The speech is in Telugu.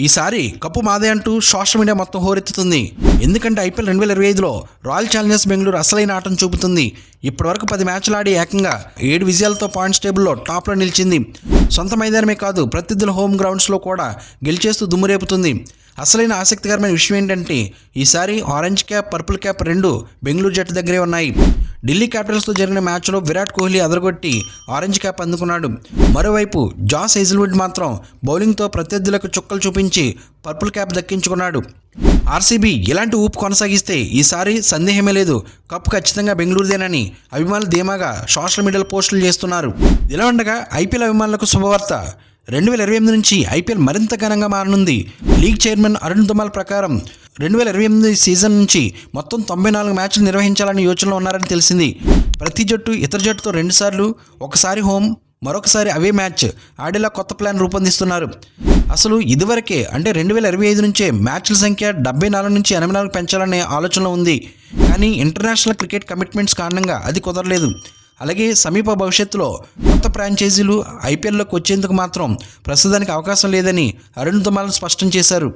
ఈసారి కప్పు మాదే అంటూ సోషల్ మీడియా మొత్తం హోరెత్తుతుంది. ఎందుకంటే ఐపీఎల్ 2025లో రాయల్ ఛాలెంజర్స్ బెంగళూరు అసలైన ఆటను చూపుతుంది. ఇప్పటివరకు 10 మ్యాచ్లు ఆడి ఏకంగా 7 విజయాలతో పాయింట్స్ టేబుల్లో టాప్లో నిలిచింది. సొంత మైదానమే కాదు, ప్రత్యర్థుల హోమ్ గ్రౌండ్స్లో కూడా గెలిచేస్తూ దుమ్మురేపుతుంది. అసలైన ఆసక్తికరమైన విషయం ఏంటంటే ఈసారి ఆరెంజ్ క్యాప్, పర్పుల్ క్యాప్ రెండు బెంగళూరు జట్టు దగ్గరే ఉన్నాయి. ఢిల్లీ క్యాపిటల్స్తో జరిగిన మ్యాచ్లో విరాట్ కోహ్లీ అదరగొట్టి ఆరెంజ్ క్యాప్ అందుకున్నాడు. మరోవైపు జాస్ హేజిల్వుడ్ మాత్రం బౌలింగ్తో ప్రత్యర్థులకు చుక్కలు చూపించి పర్పుల్ క్యాప్ దక్కించుకున్నాడు. ఆర్సీబీ ఇలాంటి ఊపు కొనసాగిస్తే ఈసారి సందేహమే లేదు, కప్ ఖచ్చితంగా బెంగళూరుదేనని అభిమానులు ధీమాగా సోషల్ మీడియాలో పోస్టులు చేస్తున్నారు. ఇలా ఉండగా ఐపీఎల్ అభిమానులకు శుభవార్త. 2028 నుంచి ఐపీఎల్ మరింత ఘనంగా మారనుంది. లీగ్ చైర్మన్ అరుణ్ ధుమాల్ ప్రకారం 2028 సీజన్ నుంచి మొత్తం 94 మ్యాచ్లు నిర్వహించాలని యోచనలో ఉన్నారని తెలిసింది. ప్రతి జట్టు ఇతర జట్టుతో 2 సార్లు, ఒకసారి హోమ్, మరొకసారి అవే మ్యాచ్ ఆడేలా కొత్త ప్లాన్ రూపొందిస్తున్నారు. అసలు ఇదివరకే అంటే 2025 నుంచే మ్యాచ్ల సంఖ్య 74 నుంచి 84 పెంచాలనే ఆలోచనలో ఉంది. కానీ ఇంటర్నేషనల్ క్రికెట్ కమిట్మెంట్స్ కారణంగా అది కుదరలేదు. అలాగే సమీప భవిష్యత్తులో కొత్త ఫ్రాంచైజీలు ఐపీఎల్లోకి వచ్చేందుకు మాత్రం ప్రస్తుతానికి అవకాశం లేదని అరుణ్ ధుమాల్ స్పష్టం చేశారు.